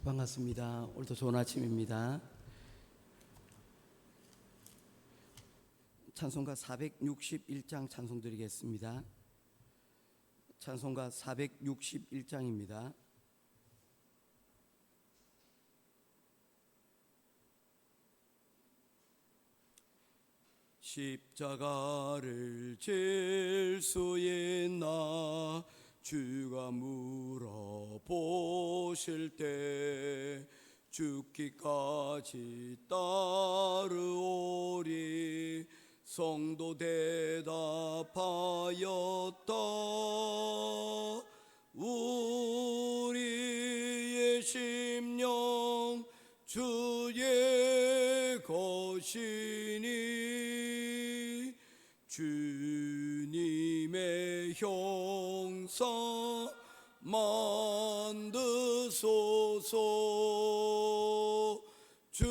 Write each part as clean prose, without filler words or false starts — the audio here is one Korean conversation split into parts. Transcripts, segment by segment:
반갑습니다. 오늘도 좋은 아침입니다. 찬송가 461장 찬송 드리겠습니다. 찬송가 461장입니다. 십자가를 질 수 있나 주가 물어보실 때 죽기까지 따르오리. 성도 대답하였다. 우리의 심령 주의 것이니 주님의 형상 만드소서. 주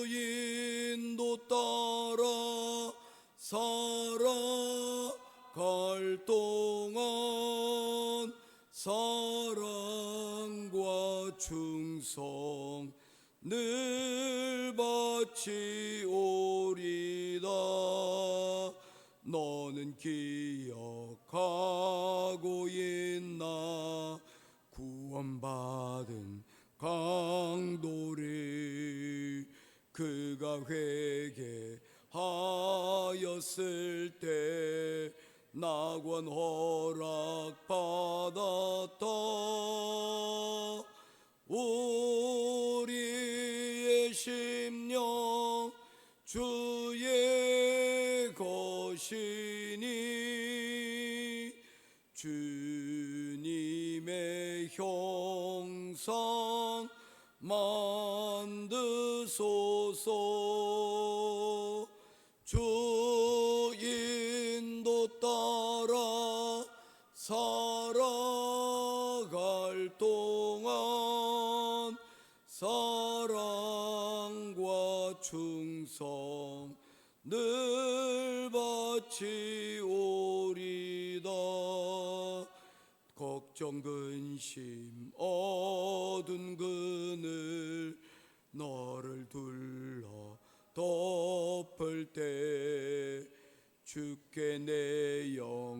인도 따라 살아갈 동안 사랑과 충성 늘 바치오리다. 너는 기억하고 있나 구원받은 강도를. 그가 회개하였을 때 낙원 허락받았다. 우리의 심령 주의 것이니 주님의 형상 만드소서. 주 인도 따라 살아갈 동안 사랑과 충성 늘 바치오리다. 걱정 근심 어두운 그늘 너를 둘러 덮을 때 주께 내 영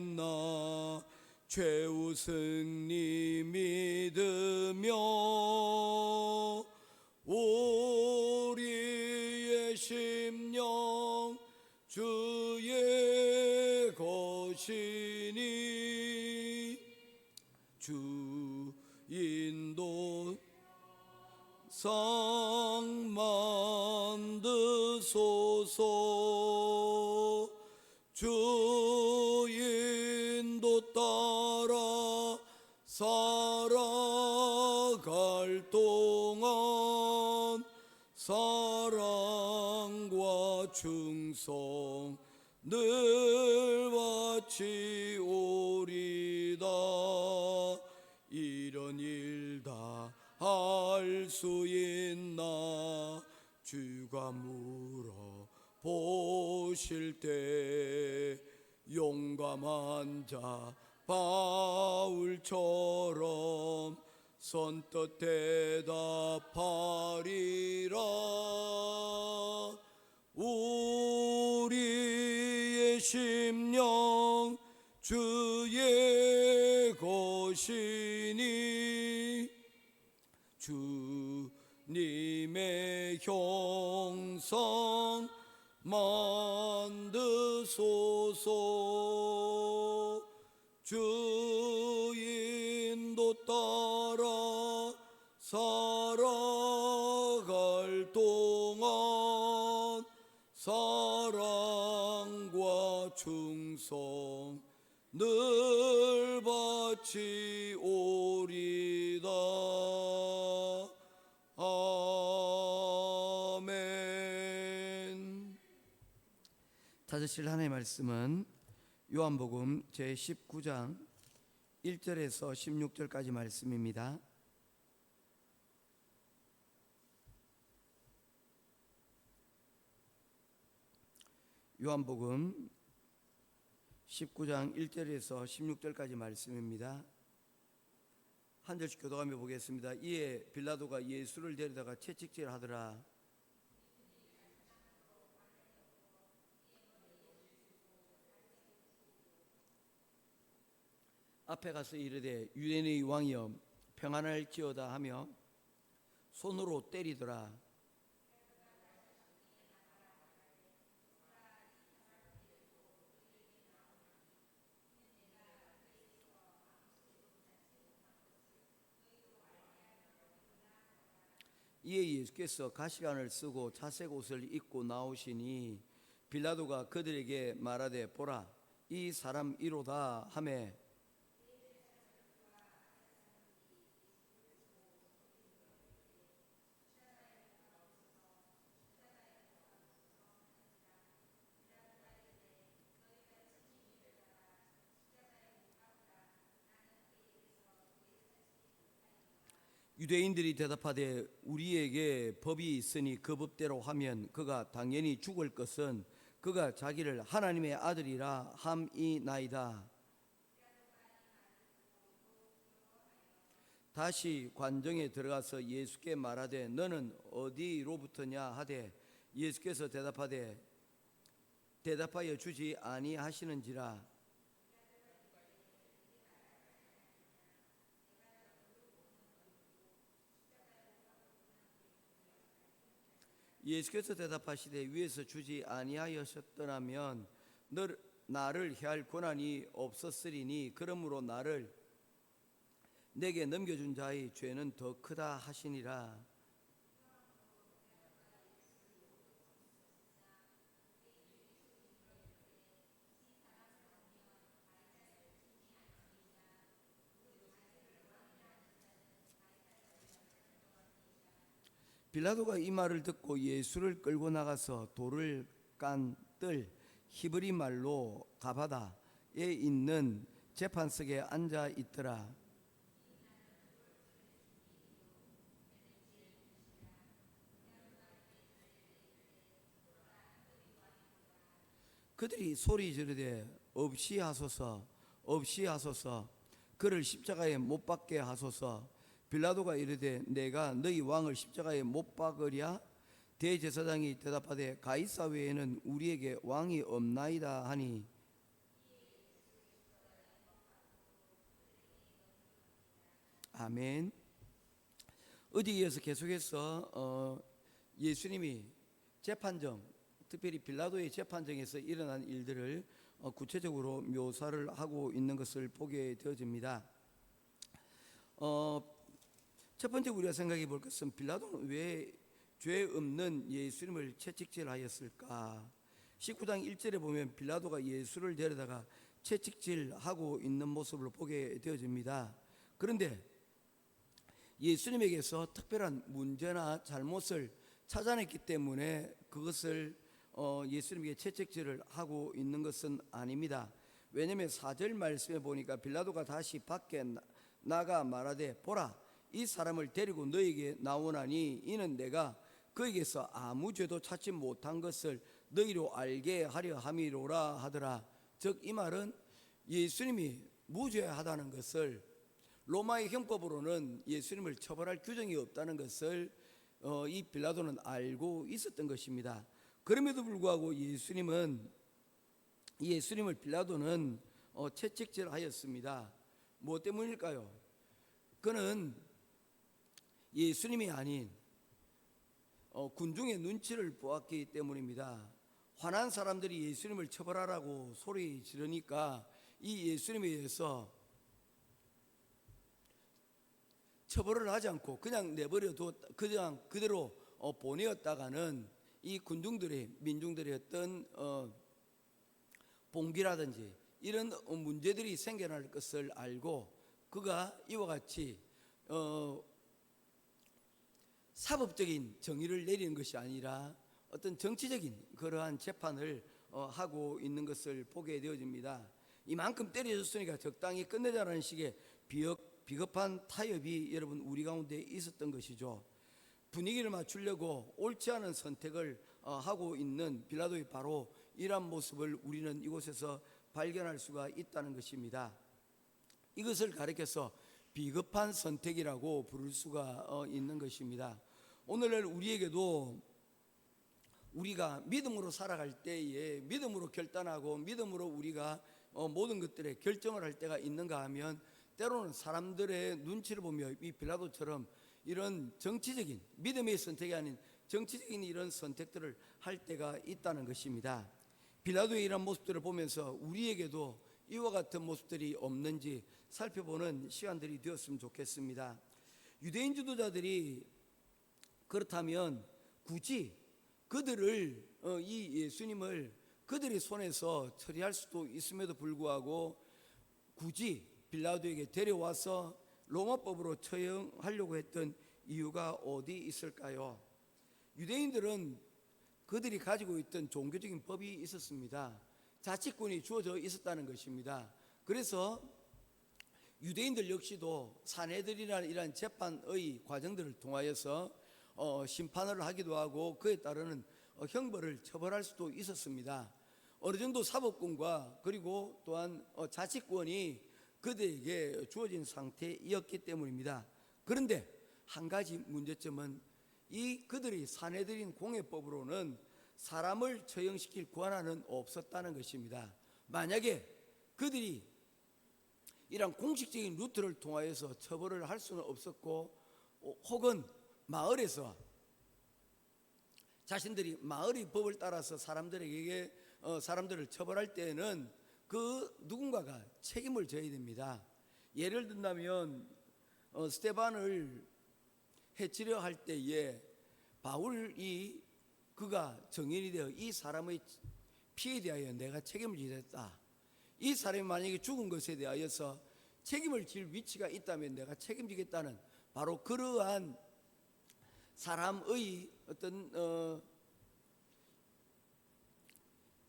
맡기겠나. 최후 승리 믿으며 우리의 심령 주의 것이니 주 인도 상 만드소서. 주 인도 따라 살아갈 동안 사랑과 충성 늘 바치오리다. 이런 일 다 할 수 있나 주가 물어보실 때 용감한 자 바울처럼 선뜻 대답하리라. 우리의 심령 주의 것이니 주님의 형상 만드소서. 주 인도 따라 살아갈 동안 사랑과 충성 늘 바치오리다. 아멘. 찾으실 하나님의 말씀은 요한복음 제19장 1절에서 16절까지 말씀입니다. 요한복음 19장 1절에서 16절까지 말씀입니다. 한 절씩 교독하며 보겠습니다. 이에 빌라도가 예수를 데려다가 채찍질하더라. 앞에 가서 이르되 유대인의 왕이여 평안할지어다 하며 손으로 때리더라. 이에 예수께서 가시관을 쓰고 자색 옷을 입고 나오시니 빌라도가 그들에게 말하되 보라 이 사람 이로다 하매 유대인들이 대답하되 우리에게 법이 있으니 그 법대로 하면 그가 당연히 죽을 것은 그가 자기를 하나님의 아들이라 함이나이다. 다시 관정에 들어가서 예수께 말하되 너는 어디로부터냐 하되 예수께서 대답하여 주지 아니하시는지라. 예수께서 대답하시되 위에서 주지 아니하셨더라면 나를 해할 권한이 없었으리니 그러므로 나를 내게 넘겨준 자의 죄는 더 크다 하시니라. 빌라도가 이 말을 듣고 예수를 끌고 나가서 돌을 깐 뜰 히브리 말로 가바다에 있는 재판석에 앉아 있더라. 그들이 소리 지르되 없이 하소서 없이 하소서 그를 십자가에 못 박게 하소서. 빌라도가 이르되 내가 너희 왕을 십자가에 못 박으랴? 대제사장이 대답하되 가이사 외에는 우리에게 왕이 없나이다 하니 아멘. 어디에서 계속해서 예수님이 재판정, 특별히 빌라도의 재판정에서 일어난 일들을 구체적으로 묘사를 하고 있는 것을 보게 되어집니다. 첫 번째 우리가 생각해 볼 것은 빌라도는 왜 죄 없는 예수님을 채찍질하였을까? 19장 1절에 보면 빌라도가 예수를 데려다가 채찍질하고 있는 모습을 보게 되어집니다. 그런데 예수님에게서 특별한 문제나 잘못을 찾아냈기 때문에 그것을 예수님에게 채찍질을 하고 있는 것은 아닙니다. 왜냐하면 4절 말씀에 보니까 빌라도가 다시 밖에 나가 말하되 보라 이 사람을 데리고 너에게 나오나니 이는 내가 그에게서 아무 죄도 찾지 못한 것을 너희로 알게 하려 함이로라 하더라. 즉 이 말은 예수님이 무죄하다는 것을 로마의 형법으로는 예수님을 처벌할 규정이 없다는 것을 이 빌라도는 알고 있었던 것입니다. 그럼에도 불구하고 예수님을 빌라도는 채찍질하였습니다. 무엇 때문일까요? 그는 예수님이 아닌 군중의 눈치를 보았기 때문입니다. 화난 사람들이 예수님을 처벌하라고 소리 지르니까 이 예수님에 의해서 처벌을 하지 않고 그냥 내버려둬 그냥 그대로 보내었다가는 이 민중들의 어떤 봉기라든지 이런 문제들이 생겨날 것을 알고 그가 이와 같이 사법적인 정의를 내리는 것이 아니라 어떤 정치적인 그러한 재판을 하고 있는 것을 보게 되어집니다. 이만큼 때려줬으니까 적당히 끝내자라는 식의 비겁한 타협이 여러분 우리 가운데 있었던 것이죠. 분위기를 맞추려고 옳지 않은 선택을 하고 있는 빌라도의 바로 이러한 모습을 우리는 이곳에서 발견할 수가 있다는 것입니다. 이것을 가리켜서 비겁한 선택이라고 부를 수가 있는 것입니다. 오늘날 우리에게도 우리가 믿음으로 살아갈 때에 믿음으로 결단하고 믿음으로 우리가 모든 것들에 결정을 할 때가 있는가 하면 때로는 사람들의 눈치를 보며 이 빌라도처럼 이런 정치적인 믿음의 선택이 아닌 정치적인 이런 선택들을 할 때가 있다는 것입니다. 빌라도의 이런 모습들을 보면서 우리에게도 이와 같은 모습들이 없는지 살펴보는 시간들이 되었으면 좋겠습니다. 유대인 지도자들이 그렇다면 굳이 그들을 이 예수님을 그들의 손에서 처리할 수도 있음에도 불구하고 굳이 빌라도에게 데려와서 로마법으로 처형하려고 했던 이유가 어디 있을까요? 유대인들은 그들이 가지고 있던 종교적인 법이 있었습니다. 자치권이 주어져 있었다는 것입니다. 그래서 유대인들 역시도 산헤드린이라는 이러한 재판의 과정들을 통하여서 심판을 하기도 하고 그에 따르는 형벌을 처벌할 수도 있었습니다. 어느 정도 사법권과 그리고 또한 자치권이 그들에게 주어진 상태이었기 때문입니다. 그런데 한 가지 문제점은 이 그들이 산헤드린 공회법으로는 사람을 처형시킬 권한은 없었다는 것입니다. 만약에 그들이 이런 공식적인 루트를 통하여서 처벌을 할 수는 없었고 혹은 마을에서 자신들이 마을의 법을 따라서 사람들을 처벌할 때에는 그 누군가가 책임을 져야 됩니다. 예를 든다면 스데반을 해치려 할 때에 바울이 그가 정인이 되어 이 사람의 피해에 대하여 내가 책임을 지겠다. 이 사람이 만약에 죽은 것에 대하여서 책임을 질 위치가 있다면 내가 책임지겠다는 바로 그러한 사람의 어떤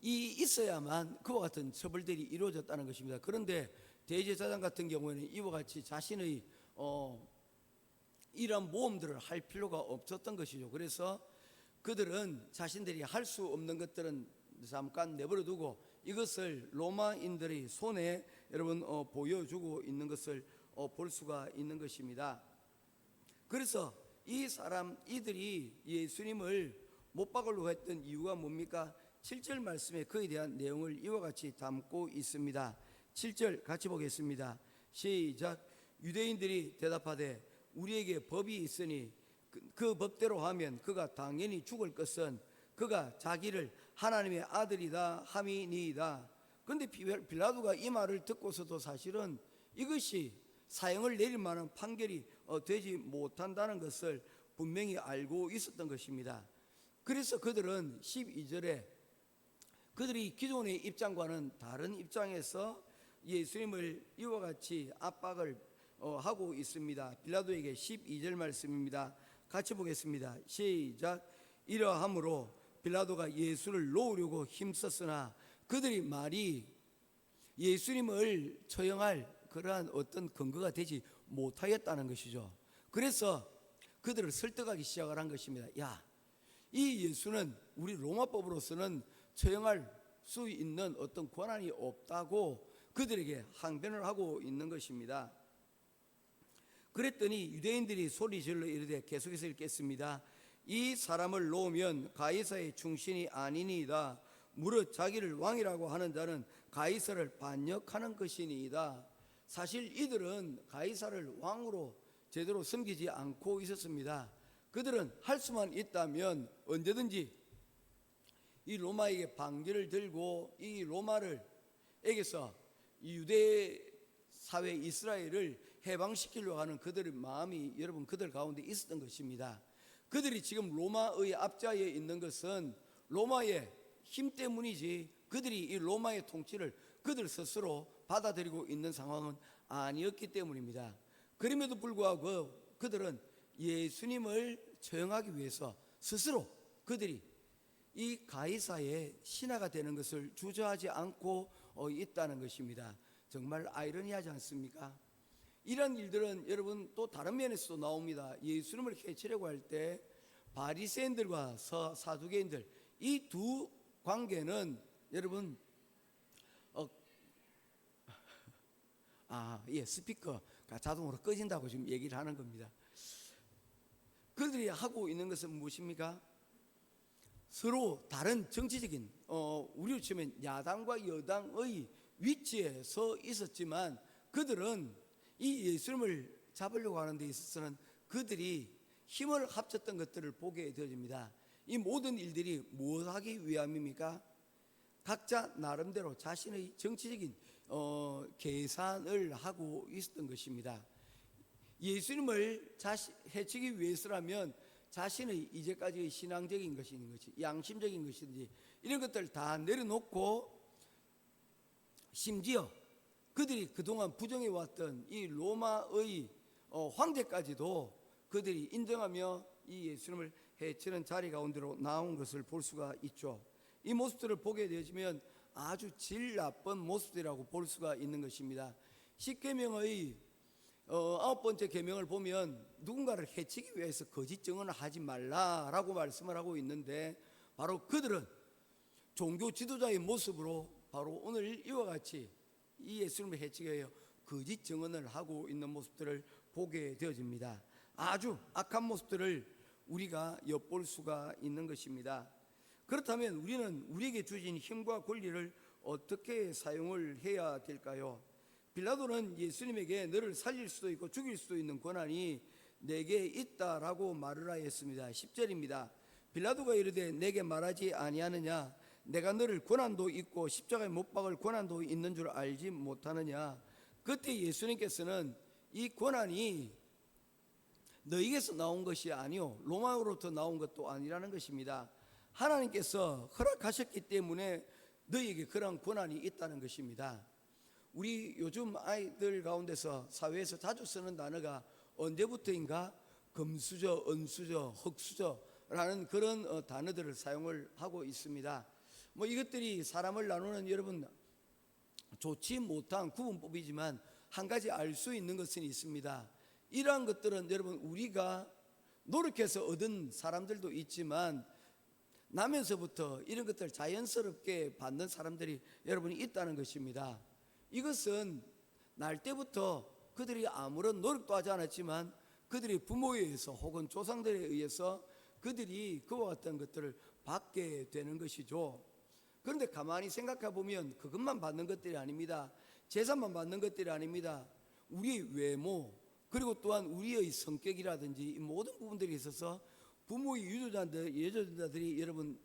이 있어야만 그와 같은 처벌들이 이루어졌다는 것입니다. 그런데 대제사장 같은 경우에는 이와 같이 자신의 이런 모험들을 할 필요가 없었던 것이죠. 그래서 그들은 자신들이 할 수 없는 것들은 잠깐 내버려 두고 이것을 로마인들의 손에 여러분 보여주고 있는 것을 볼 수가 있는 것입니다. 그래서 이들이 예수님을 못 박으려고 했던 이유가 뭡니까? 7절 말씀에 그에 대한 내용을 이와 같이 담고 있습니다. 7절 같이 보겠습니다. 시작. 유대인들이 대답하되 우리에게 법이 있으니 그 법대로 하면 그가 당연히 죽을 것은 그가 자기를 하나님의 아들이다 함이니이다. 그런데 빌라도가 이 말을 듣고서도 사실은 이것이 사형을 내릴 만한 판결이 되지 못한다는 것을 분명히 알고 있었던 것입니다. 그래서 그들은 12절에 그들이 기존의 입장과는 다른 입장에서 예수님을 이와 같이 압박을 하고 있습니다. 빌라도에게 12절 말씀입니다. 같이 보겠습니다. 시작. 이러함으로 빌라도가 예수를 놓으려고 힘썼으나 그들이 말이 예수님을 처형할 그러한 어떤 근거가 되지 못하였다는 것이죠. 그래서 그들을 설득하기 시작을 한 것입니다. 야, 이 예수는 우리 로마법으로서는 처형할 수 있는 어떤 권한이 없다고 그들에게 항변을 하고 있는 것입니다. 그랬더니 유대인들이 소리질러 이르되 계속해서 읽겠습니다. 이 사람을 놓으면 가이사의 충신이 아니니이다. 무릇 자기를 왕이라고 하는 자는 가이사를 반역하는 것이니이다. 사실 이들은 가이사를 왕으로 제대로 섬기지 않고 있었습니다. 그들은 할 수만 있다면 언제든지 이 로마에게 반기를 들고 이 로마에게서 이 유대 사회 이스라엘을 해방시키려고 하는 그들의 마음이 여러분 그들 가운데 있었던 것입니다. 그들이 지금 로마의 앞자에 있는 것은 로마의 힘 때문이지 그들이 이 로마의 통치를 그들 스스로 받아들이고 있는 상황은 아니었기 때문입니다. 그럼에도 불구하고 그들은 예수님을 처형하기 위해서 스스로 그들이 이 가이사의 신하가 되는 것을 주저하지 않고 있다는 것입니다. 정말 아이러니하지 않습니까? 이런 일들은 여러분 또 다른 면에서도 나옵니다. 예수님을 해치려고 할 때 바리새인들과 사두개인들 이 두 관계는 여러분 스피커가 자동으로 꺼진다고 지금 얘기를 하는 겁니다. 그들이 하고 있는 것은 무엇입니까? 서로 다른 정치적인 우리로 치면 야당과 여당의 위치에 서 있었지만 그들은 이 예수님을 잡으려고 하는 데 있어서는 그들이 힘을 합쳤던 것들을 보게 되어집니다. 이 모든 일들이 무엇하기 위함입니까? 각자 나름대로 자신의 정치적인 계산을 하고 있었던 것입니다. 예수님을 해치기 위해서라면 자신의 이제까지의 신앙적인 것인지 양심적인 것인지 이런 것들 다 내려놓고 심지어 그들이 그동안 부정해왔던 이 로마의 황제까지도 그들이 인정하며 이 예수님을 해치는 자리 가운데로 나온 것을 볼 수가 있죠. 이 모습들을 보게 되면 아주 질 나쁜 모습이라고 볼 수가 있는 것입니다. 십계명의 9번째 계명을 보면 누군가를 해치기 위해서 거짓 증언을 하지 말라라고 말씀을 하고 있는데 바로 그들은 종교 지도자의 모습으로 바로 오늘 이와 같이 이 예수님을 해치기 위하여 거짓 증언을 하고 있는 모습들을 보게 되어집니다. 아주 악한 모습들을 우리가 엿볼 수가 있는 것입니다. 그렇다면 우리는 우리에게 주신 힘과 권리를 어떻게 사용을 해야 될까요? 빌라도는 예수님에게 너를 살릴 수도 있고 죽일 수도 있는 권한이 내게 있다라고 말을 하였습니다. 10절입니다. 빌라도가 이르되 내게 말하지 아니하느냐? 내가 너를 고난도 있고 십자가에 못 박을 고난도 있는 줄 알지 못하느냐? 그때 예수님께서는 이 고난이 너희에게서 나온 것이 아니요 로마로부터 나온 것도 아니라는 것입니다. 하나님께서 허락하셨기 때문에 너희에게 그런 고난이 있다는 것입니다. 우리 요즘 아이들 가운데서 사회에서 자주 쓰는 단어가 언제부터인가 금수저, 은수저, 흙수저라는 그런 단어들을 사용을 하고 있습니다. 이것들이 사람을 나누는 여러분 좋지 못한 구분법이지만 한 가지 알 수 있는 것은 있습니다. 이러한 것들은 여러분 우리가 노력해서 얻은 사람들도 있지만 나면서부터 이런 것들을 자연스럽게 받는 사람들이 여러분이 있다는 것입니다. 이것은 날 때부터 그들이 아무런 노력도 하지 않았지만 그들이 부모에 의해서 혹은 조상들에 의해서 그들이 그와 같은 것들을 받게 되는 것이죠. 그런데 가만히 생각해 보면 그것만 받는 것들이 아닙니다. 재산만 받는 것들이 아닙니다. 우리의 외모 그리고 또한 우리의 성격이라든지 이 모든 부분들이 있어서 부모의 유전자들이 여러분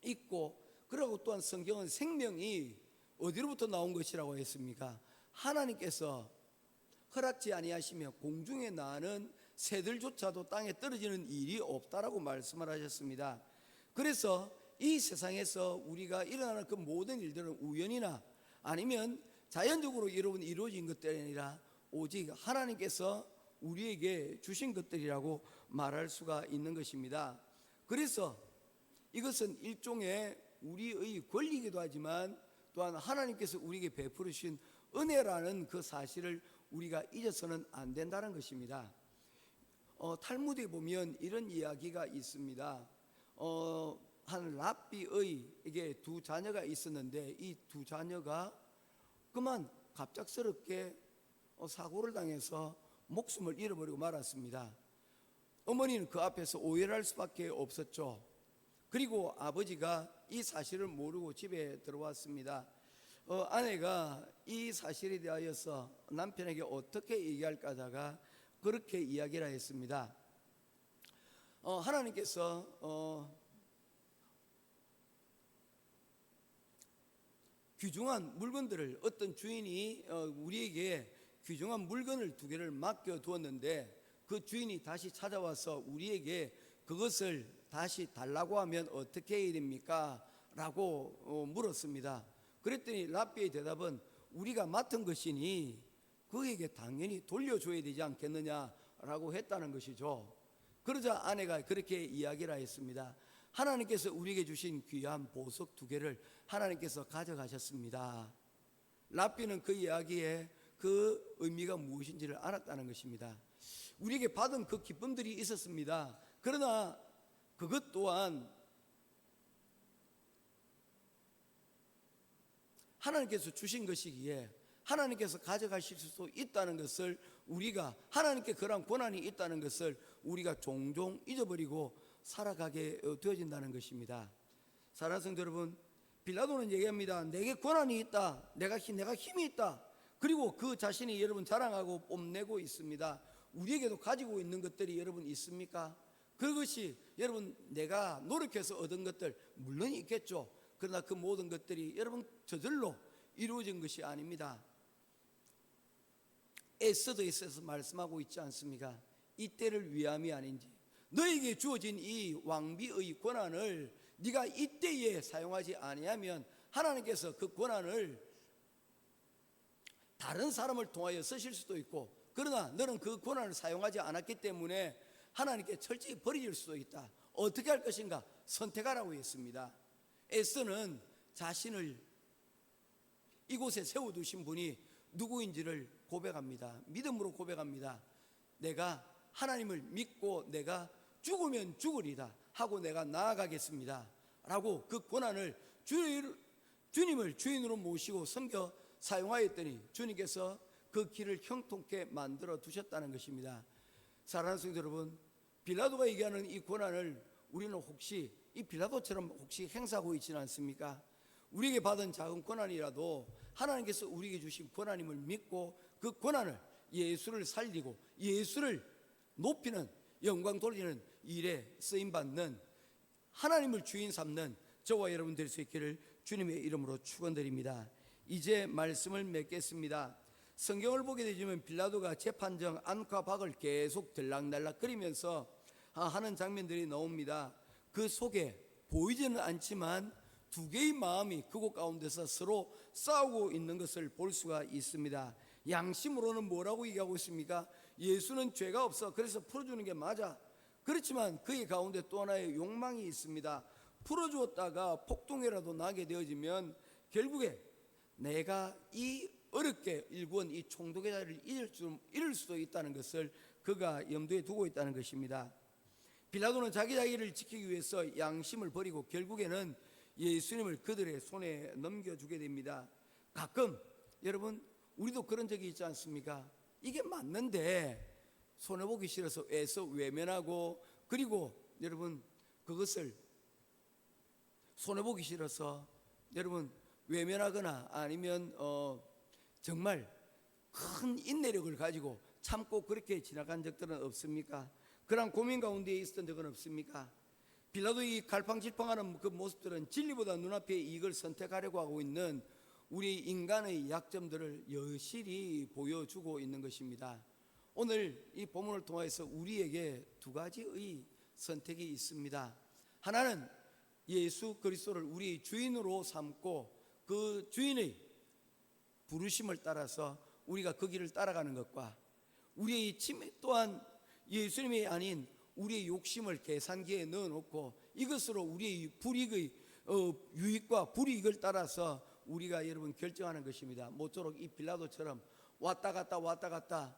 있고 그리고 또한 성경은 생명이 어디로부터 나온 것이라고 했습니까? 하나님께서 허락지 아니하시며 공중에 나는 새들조차도 땅에 떨어지는 일이 없다라고 말씀을 하셨습니다. 그래서 이 세상에서 우리가 일어나는 그 모든 일들은 우연이나 아니면 자연적으로 이루어진 것들이 아니라 오직 하나님께서 우리에게 주신 것들이라고 말할 수가 있는 것입니다. 그래서 이것은 일종의 우리의 권리이기도 하지만 또한 하나님께서 우리에게 베푸르신 은혜라는 그 사실을 우리가 잊어서는 안 된다는 것입니다. 탈무드에 보면 이런 이야기가 있습니다. 한 랍비에게 두 자녀가 있었는데 이 두 자녀가 그만 갑작스럽게 사고를 당해서 목숨을 잃어버리고 말았습니다. 어머니는 그 앞에서 오해를 할 수밖에 없었죠. 그리고 아버지가 이 사실을 모르고 집에 들어왔습니다. 아내가 이 사실에 대하여서 남편에게 어떻게 얘기할까 하다가 그렇게 이야기를 했습니다. 하나님께서 귀중한 물건들을 어떤 주인이 우리에게 귀중한 물건을 두 개를 맡겨두었는데 그 주인이 다시 찾아와서 우리에게 그것을 다시 달라고 하면 어떻게 해야 됩니까? 라고 물었습니다. 그랬더니 랍비의 대답은 우리가 맡은 것이니 그에게 당연히 돌려줘야 되지 않겠느냐라고 했다는 것이죠. 그러자 아내가 그렇게 이야기를 했습니다. 하나님께서 우리에게 주신 귀한 보석 두 개를 하나님께서 가져가셨습니다. 랍비는 그 이야기에 그 의미가 무엇인지를 알았다는 것입니다. 우리에게 받은 그 기쁨들이 있었습니다. 그러나 그것 또한 하나님께서 주신 것이기에 하나님께서 가져가실 수도 있다는 것을 우리가, 하나님께 그런 권한이 있다는 것을 우리가 종종 잊어버리고 살아가게 되어진다는 것입니다. 사랑하는 성도 여러분, 빌라도는 얘기합니다. 내게 권한이 있다, 내가 힘이 있다. 그리고 그 자신이 여러분 자랑하고 뽐내고 있습니다. 우리에게도 가지고 있는 것들이 여러분 있습니까? 그것이 여러분 내가 노력해서 얻은 것들 물론 있겠죠. 그러나 그 모든 것들이 여러분 저절로 이루어진 것이 아닙니다. 에스더에서 말씀하고 있지 않습니까? 이때를 위함이 아닌지, 너에게 주어진 이 왕비의 권한을 네가 이때에 사용하지 아니하면 하나님께서 그 권한을 다른 사람을 통하여 쓰실 수도 있고, 그러나 너는 그 권한을 사용하지 않았기 때문에 하나님께 철저히 버려질 수도 있다. 어떻게 할 것인가? 선택하라고 했습니다. 에스더는 자신을 이곳에 세워두신 분이 누구인지를 고백합니다. 믿음으로 고백합니다. 내가 하나님을 믿고 내가 죽으면 죽으리다 하고 내가 나아가겠습니다 라고 그 권한을 주님을 주인으로 모시고 섬겨 사용하였더니 주님께서 그 길을 형통케 만들어 두셨다는 것입니다. 사랑하는 성도 여러분, 빌라도가 얘기하는 이 권한을 우리는 혹시 이 빌라도처럼 혹시 행사하고 있지는 않습니까? 우리에게 받은 작은 권한이라도 하나님께서 우리에게 주신 권한임을 믿고 그 권한을 예수를 살리고 예수를 높이는, 영광 돌리는 일에 쓰임받는, 하나님을 주인 삼는 저와 여러분 될 수 있기를 주님의 이름으로 축원드립니다. 이제 말씀을 맺겠습니다. 성경을 보게 되면 빌라도가 재판정 안과 밖을 계속 들락날락거리면서 하는 장면들이 나옵니다. 그 속에 보이지는 않지만 두 개의 마음이 그곳 가운데서 서로 싸우고 있는 것을 볼 수가 있습니다. 양심으로는 뭐라고 얘기하고 있습니까? 예수는 죄가 없어, 그래서 풀어주는 게 맞아. 그렇지만 그의 가운데 또 하나의 욕망이 있습니다. 풀어주었다가 폭동이라도 나게 되어지면 결국에 내가 이 어렵게 일구은 이 총독의 자리를 잃을 수도 있다는 것을 그가 염두에 두고 있다는 것입니다. 빌라도는 자기 자기를 지키기 위해서 양심을 버리고 결국에는 예수님을 그들의 손에 넘겨주게 됩니다. 가끔 여러분 우리도 그런 적이 있지 않습니까? 이게 맞는데 손해보기 싫어서 애써 외면하고, 그리고 여러분 그것을 손해보기 싫어서 여러분 외면하거나 아니면 정말 큰 인내력을 가지고 참고 그렇게 지나간 적들은 없습니까? 그런 고민 가운데 있었던 적은 없습니까? 빌라도 이 갈팡질팡하는 그 모습들은 진리보다 눈앞에 이익을 선택하려고 하고 있는 우리 인간의 약점들을 여실히 보여주고 있는 것입니다. 오늘 이 본문을 통해서 우리에게 두 가지의 선택이 있습니다. 하나는 예수 그리스도를 우리 주인으로 삼고 그 주인의 부르심을 따라서 우리가 그 길을 따라가는 것과, 우리의 침해 또한 예수님이 아닌 우리의 욕심을 계산기에 넣어놓고 이것으로 우리의 불이익의 유익과 불이익을 따라서 우리가 여러분 결정하는 것입니다. 모쪼록 이 빌라도처럼 왔다 갔다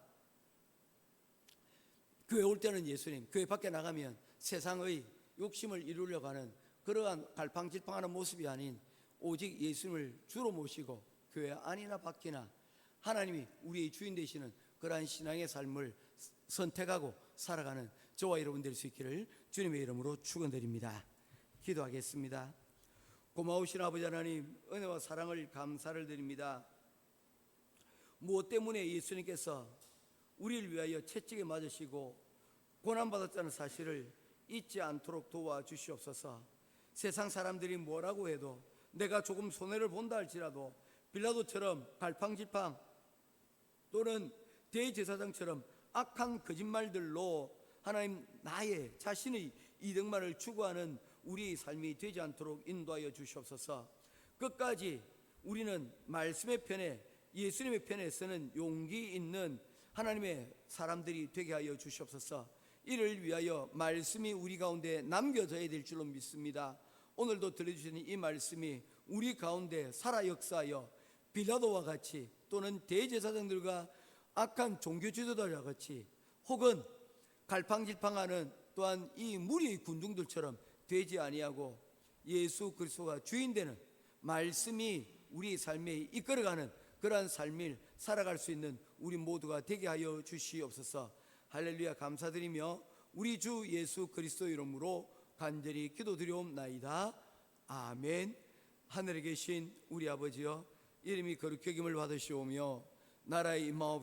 교회 올 때는 예수님, 교회 밖에 나가면 세상의 욕심을 이루려고 하는 그러한 갈팡질팡하는 모습이 아닌 오직 예수님을 주로 모시고 교회 안이나 밖이나 하나님이 우리의 주인 되시는 그러한 신앙의 삶을 선택하고 살아가는 저와 여러분 될 수 있기를 주님의 이름으로 축원드립니다. 기도하겠습니다. 고마우신 아버지 하나님, 은혜와 사랑을 감사를 드립니다. 무엇 때문에 예수님께서 우리를 위하여 채찍에 맞으시고 고난받았다는 사실을 잊지 않도록 도와주시옵소서. 세상 사람들이 뭐라고 해도 내가 조금 손해를 본다 할지라도 빌라도처럼 갈팡질팡 또는 대제사장처럼 악한 거짓말들로 하나님 나의 자신의 이득만을 추구하는 우리의 삶이 되지 않도록 인도하여 주시옵소서. 끝까지 우리는 말씀의 편에, 예수님의 편에 서는 용기 있는 하나님의 사람들이 되게 하여 주시옵소서. 이를 위하여 말씀이 우리 가운데 남겨져야 될 줄로 믿습니다. 오늘도 들려주시는 이 말씀이 우리 가운데 살아 역사하여 빌라도와 같이 또는 대제사장들과 악한 종교 지도자와 같이 혹은 갈팡질팡하는 또한 이 무리의 군중들처럼 되지 아니하고 예수 그리스도가 주인 되는 말씀이 우리 삶에 이끌어가는 그러한 삶을 살아갈 수 있는 우리 모두가 되게 하여 주시옵소서. 할렐루야. 감사드리며 우리 주 예수 그리스도 이름으로 간절히 기도드리옵나이다. 아멘. 하늘에 계신 우리 아버지여, 이름이 거룩히 여김을 받으시오며 나라의 임하옵소서.